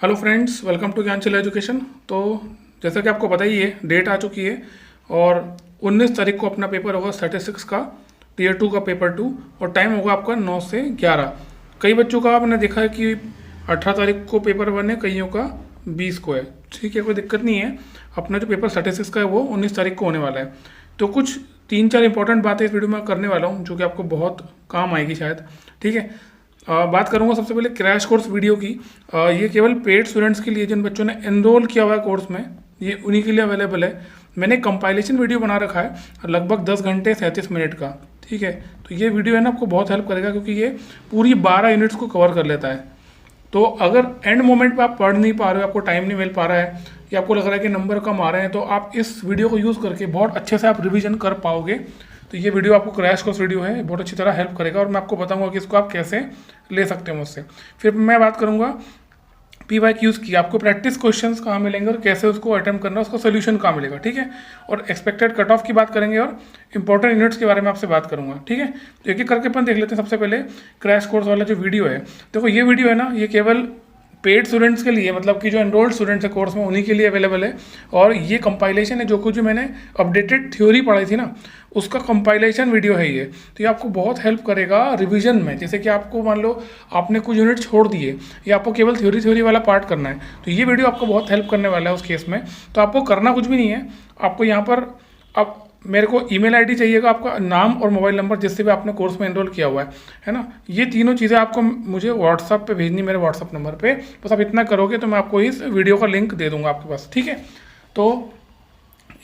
Hello friends, welcome to Gyanchal education. तो जैसा कि आपको पता ही है, डेट आ चुकी है और 19 तारीख को अपना पेपर होगा स्टैटिस्टिक्स का, टीयर 2 का पेपर 2, और टाइम होगा आपका 9 से 11। कई बच्चों का आपने देखा है कि 18 तारीख को पेपर 1 है, कईयों का 20 को है। ठीक है, कोई दिक्कत नहीं है। अपना जो पेपर स्टैटिस्टिक्स का है वो 19 तारीख को होने वाला है। तो कुछ 3-4 इंपॉर्टेंट बातें इस वीडियो में करने वाला हूँ जो कि आपको बहुत काम आएगी शायद। ठीक है, बात करूंगा सबसे पहले क्रैश कोर्स वीडियो की। ये केवल पेड स्टूडेंट्स के लिए, जिन बच्चों ने एनरोल किया हुआ है कोर्स में, ये उन्हीं के लिए अवेलेबल है। मैंने कंपाइलेशन वीडियो बना रखा है लगभग 10 घंटे 37 मिनट का। ठीक है, तो ये वीडियो है ना, आपको बहुत हेल्प करेगा क्योंकि ये पूरी 12 यूनिट्स को कवर कर लेता है। तो अगर एंड मोमेंट पे आप पढ़ नहीं पा रहे हो, आपको टाइम नहीं मिल पा रहा है, या आपको लग रहा है कि नंबर कम आ रहे हैं, तो आप इस वीडियो को यूज़ करके बहुत अच्छे से आप रिवीजन कर पाओगे। तो ये वीडियो आपको क्रैश कोर्स वीडियो है, बहुत अच्छी तरह हेल्प करेगा और मैं आपको बताऊंगा कि इसको आप कैसे ले सकते हो मुझसे। फिर मैं बात करूंगा PYQs की, आपको प्रैक्टिस क्वेश्चंस कहाँ मिलेंगे और कैसे उसको अटेम्प्ट करना है, उसका सोल्यूशन कहाँ मिलेगा। ठीक है, और एक्सपेक्टेड कट ऑफ की बात करेंगे और इंपॉर्टेंट यूनिट्स के बारे में आपसे बात करूंगा। ठीक है, तो एक एक करके अपन देख लेते हैं। सबसे पहले क्रैश कोर्स वाला जो वीडियो है, देखो ये वीडियो है ना, ये केवल पेड स्टूडेंट्स के लिए, मतलब कि जो एनरोल्ड स्टूडेंट्स है कोर्स में, उन्हीं के लिए अवेलेबल है। और ये कंपाइलेशन है, जो कुछ भी मैंने अपडेटेड थ्योरी पढ़ाई थी ना, उसका कंपाइलेशन वीडियो है ये। तो ये आपको बहुत हेल्प करेगा रिवीजन में। जैसे कि आपको मान लो आपने कुछ यूनिट छोड़ दिए या आपको केवल थ्योरी वाला पार्ट करना है, तो ये वीडियो आपको बहुत हेल्प करने वाला है उस केस में। तो आपको करना कुछ भी नहीं है, आपको यहाँ पर अब मेरे को ईमेल आईडी चाहिएगा, आपका नाम और मोबाइल नंबर जिससे भी आपने कोर्स में एनरोल किया हुआ है ना। ये तीनों चीज़ें आपको मुझे व्हाट्सअप पे भेजनी, मेरे व्हाट्सअप नंबर पे। बस आप इतना करोगे तो मैं आपको इस वीडियो का लिंक दे दूंगा आपके पास। ठीक है, तो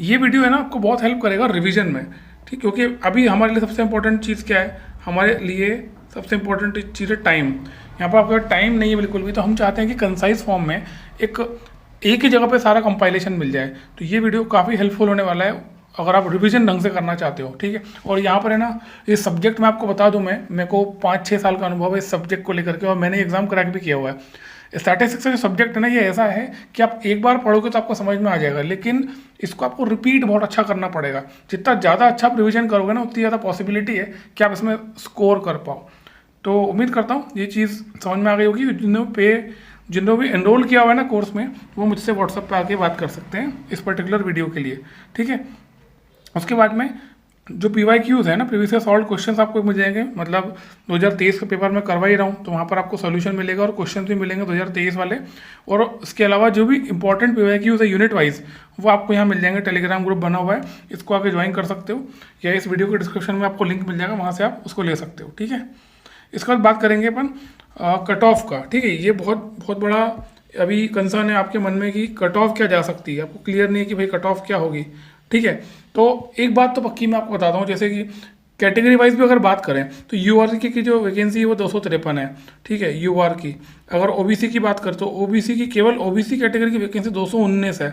ये वीडियो है ना, आपको बहुत हेल्प करेगा रिवीजन में। ठीक, क्योंकि अभी हमारे लिए सबसे इंपॉर्टेंट चीज़ क्या है, हमारे लिए सबसे इंपॉर्टेंट चीज़ है टाइम। यहाँ पर आपका टाइम नहीं है बिल्कुल भी, तो हम चाहते हैं कि कंसाइज फॉर्म में एक ही जगह पे सारा कंपाइलेशन मिल जाए। तो ये वीडियो काफ़ी हेल्पफुल होने वाला है अगर आप रिवीजन ढंग से करना चाहते हो। ठीक है, और यहाँ पर है ना, इस सब्जेक्ट में आपको बता दूं, मेरे को 5-6 साल का अनुभव है इस सब्जेक्ट को लेकर के, और मैंने एग्जाम क्रैक भी किया हुआ है। स्टैटिस्टिक्स का जो सब्जेक्ट है ना, ये ऐसा है कि आप एक बार पढ़ोगे तो आपको समझ में आ जाएगा, लेकिन इसको आपको रिपीट बहुत अच्छा करना पड़ेगा। जितना ज़्यादा अच्छा आप रिविजन करोगे ना, उतनी ज़्यादा पॉसिबिलिटी है कि आप इसमें स्कोर कर पाओ। तो उम्मीद करता हूँ ये चीज़ समझ में आ गई होगी। जिन्होंने भी एनरोल किया हुआ है ना कोर्स में, वो मुझसे व्हाट्सएप पे आके बात कर सकते हैं इस पर्टिकुलर वीडियो के लिए। ठीक है, उसके बाद में जो PYQs है ना, प्रीवियस सॉल्व क्वेश्चंस आपको मिल जाएंगे। मतलब 2023 के पेपर में करवा ही रहा हूँ, तो वहाँ पर आपको सोल्यूशन मिलेगा और क्वेश्चन भी मिलेंगे 2023 वाले। और उसके अलावा जो भी इंपॉर्टेंट PYQs है यूनिट वाइज, वो आपको यहाँ मिल जाएंगे। टेलीग्राम ग्रुप बना हुआ है, इसको आके ज्वाइन कर सकते हो, या इस वीडियो के डिस्क्रिप्शन में आपको लिंक मिल जाएगा, वहाँ से आप उसको ले सकते हो। ठीक है, इसके बाद बात करेंगे अपन कट ऑफ का। ठीक है, ये बहुत बहुत बड़ा अभी कंसर्न है आपके मन में कि कट ऑफ क्या जा सकती है, आपको क्लियर नहीं है कि भाई कट ऑफ क्या होगी। ठीक है, तो एक बात तो पक्की मैं आपको बताता हूँ, जैसे कि कैटेगरी वाइज भी अगर बात करें तो UR की जो वैकेंसी है वो 253 है। ठीक है, UR की। अगर OBC की बात करें तो OBC की, केवल OBC कैटेगरी की वैकेंसी 219 है।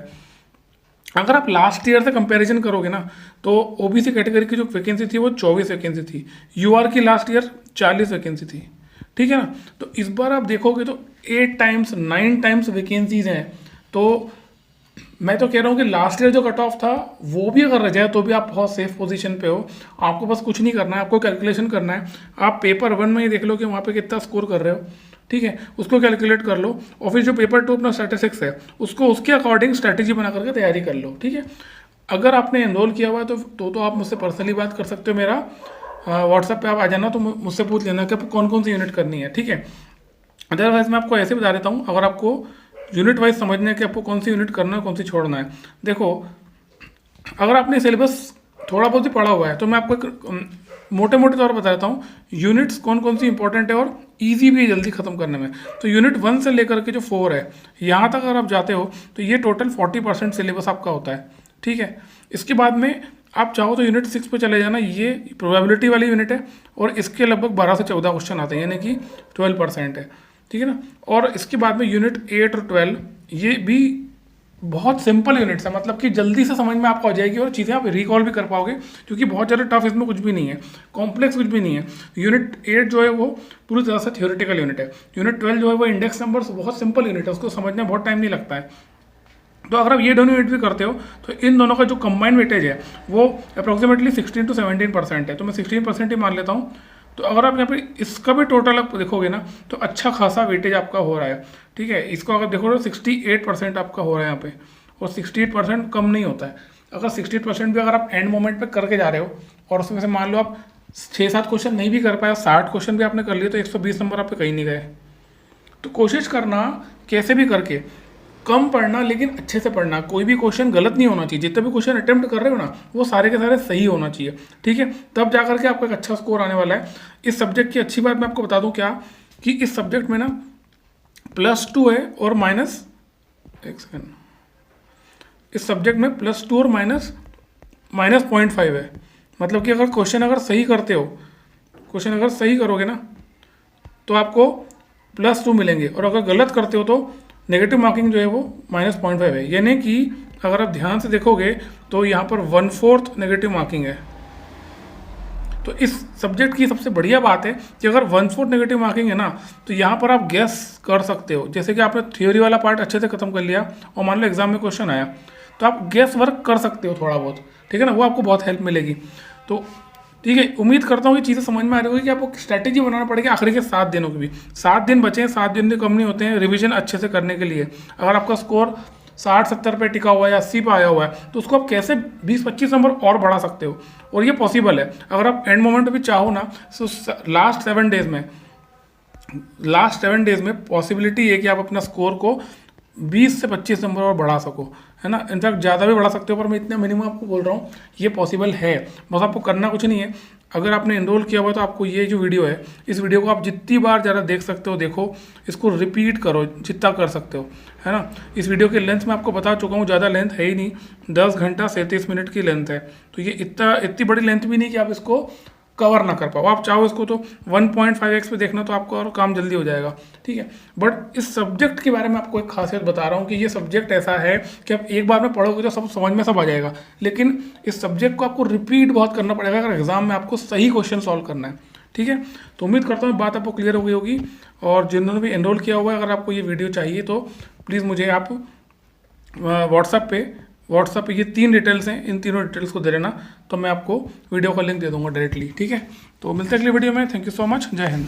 अगर आप लास्ट ईयर से कंपैरिजन करोगे ना, तो OBC कैटेगरी की जो वैकेंसी थी वो 24 वैकेंसी थी, UR की लास्ट ईयर 40 वैकेंसी थी। ठीक है ना, तो इस बार आप देखोगे तो 8 टाइम्स 9 टाइम्स वैकेंसीज हैं। तो मैं तो कह रहा हूँ कि लास्ट ईयर जो कट ऑफ था वो भी अगर रह जाए तो भी आप बहुत सेफ पोजीशन पे हो। आपको बस कुछ नहीं करना है, आपको कैलकुलेशन करना है। आप पेपर 1 में ही देख लो कि वहाँ पे कितना स्कोर कर रहे हो। ठीक है, उसको कैलकुलेट कर लो, और फिर जो पेपर 2 अपना स्टैटिस्टिक्स है उसको उसके अकॉर्डिंग स्ट्रैटेजी बना करके तैयारी कर लो। ठीक है, अगर आपने एनरोल किया हुआ है तो आप मुझसे पर्सनली बात कर सकते हो। मेरा व्हाट्सएप पे आप आ जाना, तो मुझसे पूछ लेना कि आपको कौन कौन सी यूनिट करनी है। ठीक है, अदरवाइज मैं आपको ऐसे बता देता हूँ, अगर आपको यूनिट वाइज समझना है कि आपको कौन सी यूनिट करना है, कौन सी छोड़ना है। देखो, अगर आपने सिलेबस थोड़ा बहुत ही पढ़ा हुआ है तो मैं आपको एक मोटे मोटे तौर पर बताता हूँ यूनिट्स कौन कौन सी इंपॉर्टेंट है और ईजी भी है जल्दी खत्म करने में। तो यूनिट 1 से लेकर के जो 4 है, यहाँ तक अगर आप जाते हो तो ये टोटल 40% सिलेबस आपका होता है। ठीक है, इसके बाद में आप चाहो तो यूनिट 6 पे चले जाना, ये प्रोबेबिलिटी वाली यूनिट है और इसके लगभग 12 से 14 क्वेश्चन आते हैं, यानी कि 12% है। ठीक है ना, और इसके बाद में यूनिट 8 और 12, ये भी बहुत सिंपल यूनिट्स है, मतलब कि जल्दी से समझ में आपको आ जाएगी और चीज़ें आप रिकॉल भी कर पाओगे, क्योंकि बहुत ज़्यादा टफ इसमें कुछ भी नहीं है, कॉम्प्लेक्स कुछ भी नहीं है। यूनिट 8 जो है वो पूरी तरह से थ्योरेटिकल यूनिट है। यूनिट 12 जो है वो इंडेक्स नंबर्स, बहुत सिंपल यूनिट है, उसको समझने में बहुत टाइम नहीं लगता है। तो अगर आप ये दोनों यूनिट भी करते हो तो इन दोनों का जो कंबाइंड वेटेज है वो अप्रोक्सीमेटली 16 to 17% है। तो मैं 16% ही मान लेता हूँ। तो अगर आप यहाँ पे इसका भी टोटल आप देखोगे ना तो अच्छा खासा वेटेज आपका हो रहा है, ठीक है। इसको अगर देखो तो 68% आपका हो रहा है यहाँ पे, और 68% कम नहीं होता है। अगर 68% भी अगर आप एंड मोमेंट पे करके जा रहे हो और उसमें से मान लो आप 6-7 क्वेश्चन नहीं भी कर पाए, 60 क्वेश्चन भी आपने कर लिए, तो 120 नंबर आप पे कहीं नहीं गए। तो कोशिश करना कैसे भी करके कम पढ़ना, लेकिन अच्छे से पढ़ना। कोई भी क्वेश्चन गलत नहीं होना चाहिए, जितने भी क्वेश्चन अटेम्प्ट कर रहे हो ना वो सारे के सारे सही होना चाहिए, ठीक है। तब जा करके आपका एक अच्छा स्कोर आने वाला है। इस सब्जेक्ट की अच्छी बात मैं आपको बता दूं क्या, कि इस सब्जेक्ट में ना +2 है और माइनस, एक सेकेंड, इस सब्जेक्ट में +2 और -0.5 है। मतलब कि अगर क्वेश्चन अगर सही करते हो, क्वेश्चन अगर सही करोगे ना तो आपको +2 मिलेंगे, और अगर गलत करते हो तो नेगेटिव मार्किंग जो है वो -0.5 है। यानी कि अगर आप ध्यान से देखोगे तो यहाँ पर 1/4 नेगेटिव मार्किंग है। तो इस सब्जेक्ट की सबसे बढ़िया बात है कि अगर 1/4 नेगेटिव मार्किंग है ना, तो यहाँ पर आप गेस कर सकते हो। जैसे कि आपने थ्योरी वाला पार्ट अच्छे से खत्म कर लिया और मान लो एग्जाम में क्वेश्चन आया, तो आप गेस वर्क कर सकते हो थोड़ा बहुत, ठीक है ना, वो आपको बहुत हेल्प मिलेगी। तो ठीक है, उम्मीद करता हूँ कि चीज़ें समझ में आ रही होगी कि आपको स्ट्रैटेजी बनाना पड़ेगा आखिरी के 7 दिनों की भी। 7 दिन बचे हैं, 7 दिन भी कम नहीं होते हैं रिवीजन अच्छे से करने के लिए। अगर आपका स्कोर 60-70 पे टिका हुआ है या 80 पे आया हुआ है, तो उसको आप कैसे 20-25 नंबर और बढ़ा सकते हो, और ये पॉसिबल है। अगर आप एंड मोमेंट भी चाहो ना, तो लास्ट 7 डेज में पॉसिबिलिटी है कि आप अपना स्कोर को 20 से 25 नंबर और बढ़ा सको, है ना। इनफैक्ट ज़्यादा भी बढ़ा सकते हो, पर मैं इतना मिनिमम आपको बोल रहा हूँ, ये पॉसिबल है। बस आपको करना कुछ नहीं है। अगर आपने एनरोल किया हुआ है तो आपको ये जो वीडियो है, इस वीडियो को आप जितनी बार ज़्यादा देख सकते हो देखो, इसको रिपीट करो जितना कर सकते हो, है ना। इस वीडियो की लेंथ मैं आपको बता चुका हूँ, ज़्यादा लेंथ है ही नहीं, 10 घंटा 37 मिनट की लेंथ है। तो ये इतनी बड़ी लेंथ भी नहीं कि आप इसको कवर ना कर पाओ। आप चाहो इसको तो 1.5x पे देखना, तो आपको और काम जल्दी हो जाएगा, ठीक है। बट इस सब्जेक्ट के बारे में आपको एक खासियत बता रहा हूँ कि ये सब्जेक्ट ऐसा है कि आप एक बार में पढ़ोगे तो सब समझ में सब आ जाएगा, लेकिन इस सब्जेक्ट को आपको रिपीट बहुत करना पड़ेगा अगर एग्जाम में आपको सही क्वेश्चन सॉल्व करना है, ठीक है। तो उम्मीद करता हूँ बात आपको क्लियर हो गई होगी। और जिन्होंने भी एनरोल किया हुआ है, अगर आपको ये वीडियो चाहिए तो प्लीज़ मुझे आप व्हाट्सएप पे ये 3 डिटेल्स हैं, इन तीनों डिटेल्स को दे देना, तो मैं आपको वीडियो का लिंक दे दूंगा डायरेक्टली, ठीक है। तो मिलते हैं अगली वीडियो में। Thank you so much. जय हिंद।